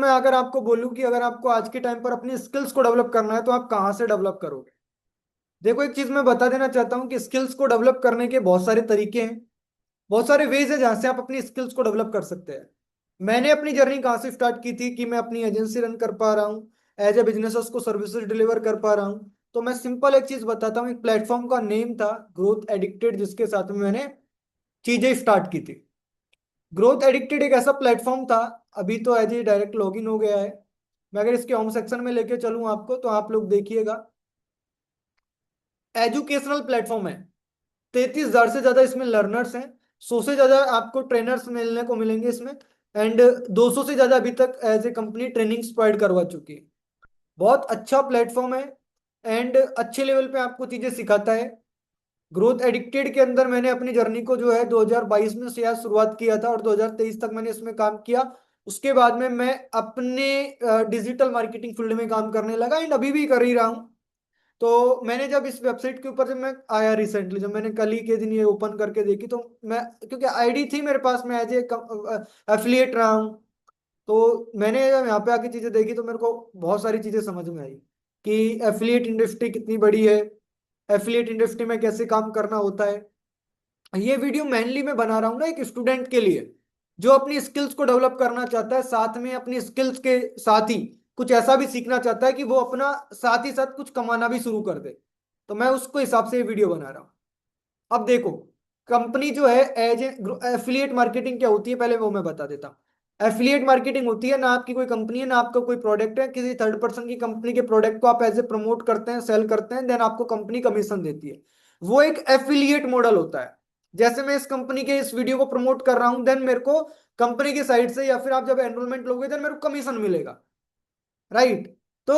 मैं अगर आपको बोलूं कि अगर आपको आज के टाइम पर अपनी स्किल्स को डेवलप करना है तो आप कहाँ से डेवलप करोगे। देखो, एक चीज मैं बता देना चाहता हूँ कि स्किल्स को डेवलप करने के बहुत सारे तरीके हैं। बहुत सारे वेज है जहां से आप अपनी स्किल्स को डेवलप कर सकते हैं। मैंने अपनी जर्नी कहाँ से स्टार्ट की थी कि मैं अपनी एजेंसी रन कर पा रहा हूँ, एज ए बिजनेस उसको सर्विसेज डिलीवर कर पा रहा हूँ। तो मैं सिंपल एक चीज बताता हूँ, एक प्लेटफॉर्म का नेम था ग्रोथ एडिक्टेड, जिसके साथ में मैंने चीजें स्टार्ट की थी। ग्रोथ एडिक्टेड एक ऐसा प्लेटफॉर्म था, अभी तो एज ए डायरेक्ट लॉगिन हो गया है। मैं अगर इसके होम सेक्शन में लेके चलूँ आपको तो आप लोग देखिएगा, एजुकेशनल प्लेटफॉर्म है। 33,000 से ज्यादा इसमें लर्नर्स हैं। 100 से ज्यादा आपको ट्रेनर्स मिलने को मिलेंगे इसमें। एंड 200 से ज्यादा अभी तक as a company training provide करवा चुकी है। बहुत अच्छा प्लेटफॉर्म है एंड अच्छे लेवल पे आपको चीजें सिखाता है। ग्रोथ एडिक्टेड के अंदर मैंने अपनी जर्नी को जो है 2022 में से यार शुरुआत किया था और 2023 तक मैंने इसमें काम किया। उसके बाद में मैं अपने डिजिटल मार्केटिंग फील्ड में काम करने लगा एंड अभी भी कर ही रहा हूँ। तो मैंने जब इस वेबसाइट के ऊपर जब मैं आया रिसेंटली, जब मैंने कल ही के दिन ये ओपन करके देखी तो मैं, क्योंकि आईडी थी मेरे पास, मैं एज ए एफिलिएट रहा हूँ। तो मैंने जब यहाँ पे आके चीजें देखी तो मेरे को बहुत सारी चीजें समझ में आई कि एफिलिएट इंडस्ट्री कितनी बड़ी है, एफिलिएट इंडस्ट्री में कैसे काम करना होता है। ये वीडियो मेनली मैं बना रहा हूँ ना एक स्टूडेंट के लिए, जो अपनी स्किल्स को डेवलप करना चाहता है, साथ में अपनी स्किल्स के साथ ही कुछ ऐसा भी सीखना चाहता है कि वो अपना साथ ही साथ कुछ कमाना भी शुरू कर दे। तो मैं उसको हिसाब से ये वीडियो बना रहा हूँ। अब देखो, कंपनी जो है एज एफिलिएट मार्केटिंग क्या होती है पहले वो मैं बता देता हूँ। एफिलिएट मार्केटिंग होती है ना आपकी कोई कंपनी है ना आपका कोई प्रोडक्ट है, किसी थर्ड पर्सन की कंपनी के प्रोडक्ट को आप एज ए प्रमोट करते हैं, सेल करते हैं, देन आपको कंपनी कमीशन देती है। वो एक एफिलिएट मॉडल होता है। जैसे मैं इस कंपनी के इस वीडियो को प्रमोट कर रहा हूं, देन मेरे को कंपनी की साइड से या फिर आप जब एनरोलमेंट लोगे देन मेरे को कमीशन मिलेगा। राइट। तो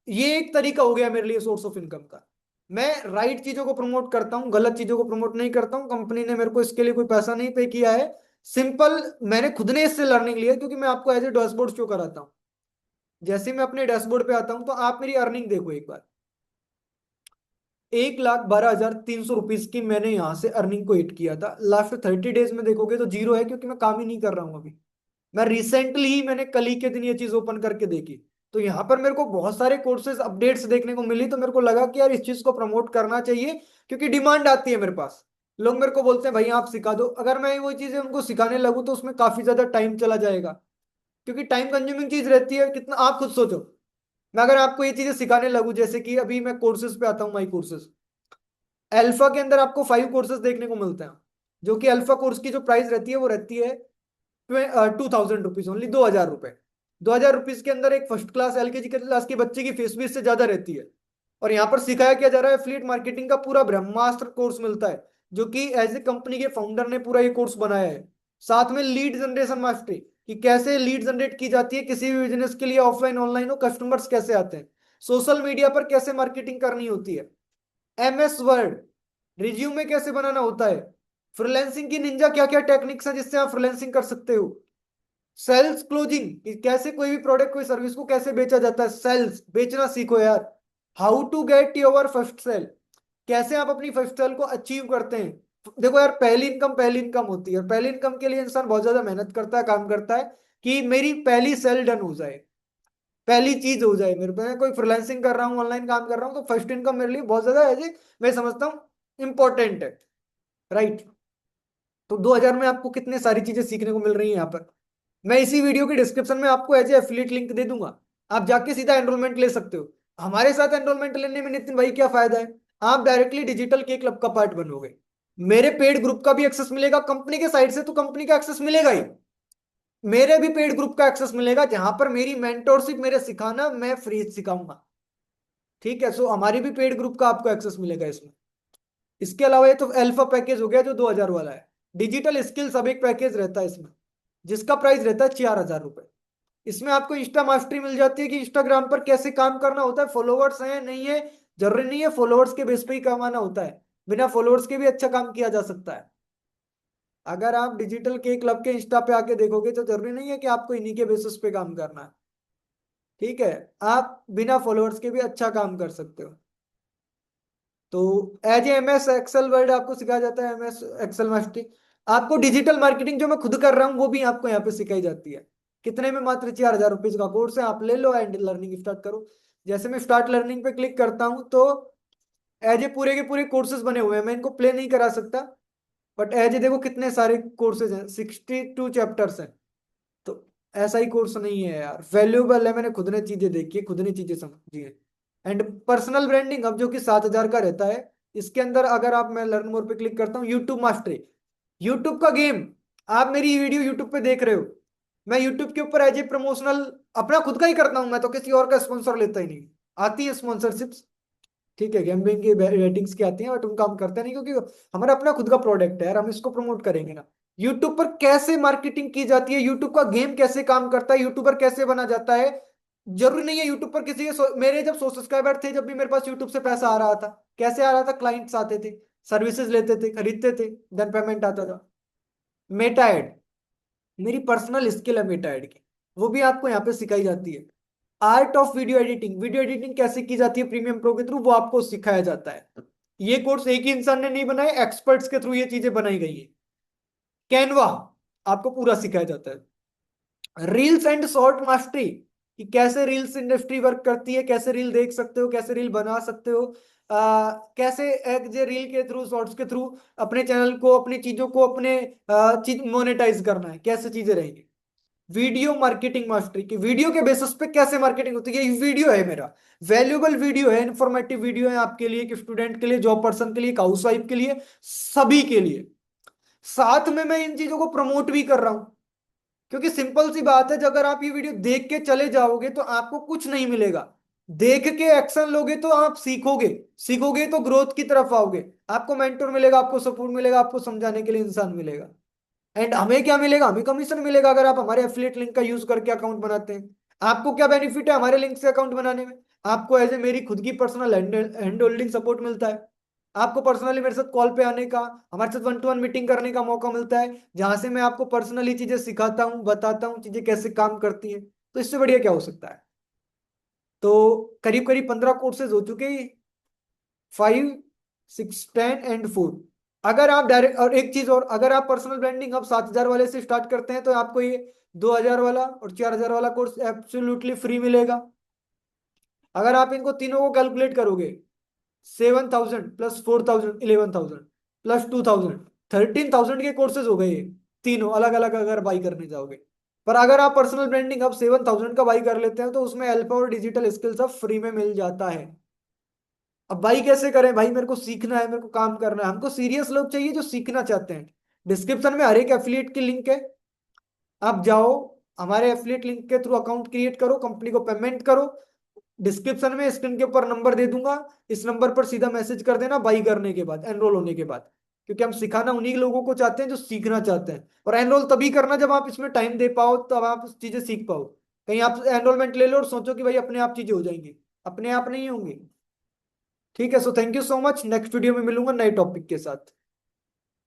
ये एक तरीका हो गया मेरे लिए सोर्स ऑफ इनकम का। मैं राइट चीजों को प्रमोट करता हूँ, गलत चीजों को प्रमोट नहीं करता हूँ। कंपनी ने मेरे को इसके लिए कोई पैसा नहीं पे किया है। सिंपल, मैंने खुद ने इससे लर्निंग लिया, क्योंकि मैं आपको एज ए डैशबोर्ड शो कराता हूँ। जैसे ही मैं अपने डैशबोर्ड पे आता हूँ तो आप मेरी अर्निंग देखो एक बार। 1,12,300 रुपीज की मैंने यहाँ से अर्निंग को हिट किया था। लास्ट 30 डेज में देखोगे तो जीरो है, क्योंकि मैं काम ही नहीं कर रहा हूँ अभी। मैं रिसेंटली ही मैंने कल ही के दिन ये चीज ओपन करके देखी। तो यहाँ पर मेरे को बहुत सारे कोर्सेज अपडेट्स देखने को मिली, तो मेरे को लगा कि यार इस चीज को प्रमोट करना चाहिए, क्योंकि डिमांड आती है मेरे पास। लोग मेरे को बोलते हैं भाई आप सिखा दो। अगर मैं वो चीजें उनको सिखाने लगूँ तो उसमें काफी ज्यादा टाइम चला जाएगा, क्योंकि टाइम कंज्यूमिंग चीज रहती है। कितना आप खुद सोचो, मैं अगर आपको ये चीजें सिखाने लगूँ, जैसे कि अभी मैं कोर्सेज पे आता हूँ, माई कोर्सेज। अल्फा के अंदर आपको 5 कोर्सेज देखने को मिलते हैं, जो कि अल्फा कोर्स की जो प्राइस रहती है वो रहती है 2,000 रुपीज ओनली, 2,000 रुपए। 2,000 रुपीज के अंदर एक फर्स्ट क्लास एलकेजी क्लास के बच्चे की फीस भी इससे ज्यादा रहती है। और यहाँ पर सिखाया क्या जा रहा है, एफिलिएट मार्केटिंग का पूरा ब्रह्मास्त्र कोर्स मिलता है, जो कि एज ए कंपनी के फाउंडर ने पूरा ये कोर्स बनाया है। साथ में लीड जनरेशन मास्टरी, कि कैसे लीड जनरेट की जाती है किसी भी बिजनेस के लिए, ऑफलाइन ऑनलाइन हो, कस्टमर्स कैसे आते हैं, सोशल मीडिया पर कैसे मार्केटिंग करनी होती है, एमएस वर्ड, रिज्यूमे कैसे बनाना होता है, फ्रीलैंसिंग की निंजा क्या क्या टेक्निक्स है जिससे आप फ्रीलैंसिंग कर सकते हो, सेल्स क्लोजिंग, कैसे कोई भी प्रोडक्ट कोई सर्विस को कैसे बेचा जाता है, सेल्स बेचना सीखो यार। How to get your first sale, कैसे आप अपनी फर्स्ट सेल को अचीव करते हैं। देखो यार, पहली इनकम होती है, और पहली इनकम के लिए इंसान बहुत ज्यादा मेहनत करता है, काम करता है कि मेरी पहली सेल डन हो जाए, पहली चीज हो जाए मेरे पे। मैं कोई फ्रीलांसिंग कर रहा हूँ, ऑनलाइन काम कर रहा हूँ, तो फर्स्ट इनकम मेरे लिए बहुत ज्यादा है जी, मैं समझता हूँ इंपॉर्टेंट है। राइट। तो 2,000 में आपको कितने सारी चीजें सीखने को मिल रही है यहाँ पर। मैं इसी वीडियो की डिस्क्रिप्शन में आपको एज ए एफिलिएट लिंक दे दूंगा, आप जाके सीधा एनरोलमेंट ले सकते हो। हमारे साथ एनरोलमेंट लेने में नितिन भाई क्या फायदा है, आप डायरेक्टली डिजिटल के क्लब का पार्ट बनोगे, मेरे पेड ग्रुप का भी एक्सेस मिलेगा, कंपनी के साइड से तो कंपनी का एक्सेस मिलेगा ही, मेरे भी पेड ग्रुप का एक्सेस मिलेगा, जहां पर मेरी मेंटोरशिप, मेरे सिखाना, मैं फ्री सिखाऊंगा। ठीक है, सो हमारी भी पेड ग्रुप का आपको एक्सेस मिलेगा इसमें। इसके अलावा ये तो अल्फा पैकेज हो गया जो 2,000 वाला है। डिजिटल स्किल सब एक पैकेज रहता है इसमें, जिसका प्राइस रहता है 4,000 रुपए। इसमें आपको इंस्टा मास्टरी मिल जाती है कि इंस्टाग्राम पर कैसे काम करना होता है, फॉलोवर्स हैं नहीं है, जरूरी नहीं है फॉलोवर्स के बेस पे ही कमाना होता है, बिना फॉलोवर्स के भी अच्छा काम किया जा सकता है। अगर आप डिजिटल के क्लब के इंस्टा पे आके देखोगे तो जरूरी नहीं है कि आपको इन्हीं के बेसिस पे काम करना है। ठीक है, आप बिना फॉलोअर्स के भी अच्छा काम कर सकते हो। तो as M S Excel Word आपको सिखाया जाता है, MS एक्सेल मास्टरी। आपको डिजिटल मार्केटिंग जो मैं खुद कर रहा हूँ वो भी आपको यहाँ पे सिखाई जाती है। कितने में? मात्र 4,000 रुपीज का कोर्स है, आप ले लो एंड लर्निंग स्टार्ट करो। जैसे मैं स्टार्ट लर्निंग पे क्लिक करता हूँ तो एज ए पूरे के पूरे कोर्सेज बने हुए हैं, मैं इनको प्ले नहीं करा सकता, बट एज ए देखो कितने सारे कोर्सेज हैं, 62 चैप्टर्स हैं। तो ऐसा ही कोर्स नहीं है यार, वैल्यूएबल है, मैंने खुद ने चीजें देखी है, खुद ने चीजें समझी है। एंड पर्सनल ब्रांडिंग अब जो कि 7,000 का रहता है, इसके अंदर अगर आप, मैं लर्न मोर पे क्लिक करता हूँ, यूट्यूब मास्टरी, यूट्यूब का गेम। आप मेरी वीडियो यूट्यूब पे देख रहे हो, मैं यूट्यूब के ऊपर एज ए प्रमोशनल अपना खुद का ही करता हूँ, मैं तो किसी और का स्पॉन्सर लेता ही नहीं। आती है स्पॉन्सरशिप्स, ठीक है, गैम्बलिंग की रेटिंग्स की आती हैं, बट उनका हम करते नहीं, क्योंकि हमारा अपना खुद का प्रोडक्ट है यार, हम इसको प्रमोट करेंगे ना। यूट्यूब पर कैसे मार्केटिंग की जाती है, यूट्यूब का गेम कैसे काम करता है, यूट्यूबर कैसे बना जाता है, जरूरी नहीं है यूट्यूब पर किसी के मेरे जब 100 सब्सक्राइबर थे, जब भी मेरे पास यूट्यूब से पैसा आ रहा था, कैसे आ रहा था? क्लाइंट्स आते थे, सर्विसेज लेते थे, खरीदते थे, देन पेमेंट आता था। मेटा एड मेरी पर्सनल स्किल है, मेटा एड की, वो भी आपको यहाँ पे सिखाई जाती है। Art of video editing, video editing कैसे की जाती है प्रीमियम प्रो के थ्रू, वो आपको सिखाया जाता है। ये कोर्स एक ही इंसान ने नहीं बनाया, एक्सपर्ट्स के थ्रू ये चीजें बनाई गई है। कैनवा आपको पूरा सिखाया जाता है। रील्स एंड शॉर्ट मास्टरी, कि कैसे रील्स इंडस्ट्री वर्क करती है, कैसे रील देख सकते हो, कैसे रील बना सकते हो, कैसे एक जे रील के थ्रू, शॉर्ट्स के थ्रू अपने चैनल को, अपनी चीजों को, अपने चीज मोनेटाइज करना है, कैसे चीजें रहेंगी। वीडियो मार्केटिंग मास्टरी, की वीडियो के बेसिस पे कैसे मार्केटिंग होती है, ये वीडियो है मेरा, वैल्यूएबल वीडियो है, इंफॉर्मेटिव वीडियो है, आपके लिए, एक स्टूडेंट के लिए, जॉब पर्सन के लिए, हाउस वाइफ के लिए, सभी के लिए। साथ में मैं इन चीजों को प्रमोट भी कर रहा हूं, क्योंकि सिंपल सी बात है, अगर आप ये वीडियो देख के चले जाओगे तो आपको कुछ नहीं मिलेगा। देख के एक्शन लोगे तो आप सीखोगे, सीखोगे तो ग्रोथ की तरफ आओगे, आपको मेंटोर मिलेगा, आपको सपोर्ट मिलेगा, आपको समझाने के लिए इंसान मिलेगा। एंड हमें क्या मिलेगा? हमें कमीशन मिलेगा, अगर आप हमारे एफिलिएट लिंक का यूज करके अकाउंट बनाते हैं। आपको क्या बेनिफिट है हमारे लिंक से अकाउंट बनाने में? आपको एज ए मेरी खुद की पर्सनल हैंड होल्डिंग सपोर्ट मिलता है, आपको पर्सनली मेरे साथ कॉल पे आने का, हमारे साथ 1 to 1 मीटिंग करने का मौका मिलता है, जहां से मैं आपको पर्सनली चीजें सिखाता हूँ, बताता हूँ चीजें कैसे काम करती हैं। तो इससे बढ़िया क्या हो सकता है? तो करीब करीब 15 कोर्सेज हो चुके हैं, 5, 6, 10 एंड 4। अगर आप डायरेक्ट, और एक चीज और, अगर आप पर्सनल ब्रांडिंग अब 7,000 वाले से स्टार्ट करते हैं, तो आपको ये 2,000 वाला और 4,000 वाला कोर्स एब्सोल्युटली फ्री मिलेगा। अगर आप इनको तीनों को कैलकुलेट करोगे, 7,000 प्लस 4,000, 11,000 प्लस 2,000, 13,000 के कोर्सेज हो गए ये, तीनों अलग अलग अगर बाई करने जाओगे। पर अगर आप पर्सनल ब्रांडिंग अब 7,000 का बाई कर लेते हैं, तो उसमें अल्फा और डिजिटल स्किल्स अब फ्री में मिल जाता है। अब भाई कैसे करें? भाई मेरे को सीखना है, मेरे को काम करना है, हमको सीरियस लोग चाहिए जो सीखना चाहते हैं। डिस्क्रिप्शन में हर एक एफिलिएट की लिंक है, आप जाओ, हमारे एफिलिएट लिंक के थ्रू अकाउंट क्रिएट करो, कंपनी को पेमेंट करो। डिस्क्रिप्शन में स्क्रीन के ऊपर नंबर दे दूंगा, इस नंबर पर सीधा मैसेज कर देना बाई करने के बाद, एनरोल होने के बाद। क्योंकि हम सिखाना उन्हीं लोगों को चाहते हैं जो सीखना चाहते हैं, और एनरोल तभी करना जब आप इसमें टाइम दे पाओ, तब आप चीजें सीख पाओ। कहीं आप एनरोलमेंट ले लो और सोचो कि भाई अपने आप चीजें हो जाएंगी, अपने आप नहीं होंगी। ठीक है, so thank you so much, next video में मिलूंगा नए टॉपिक के साथ।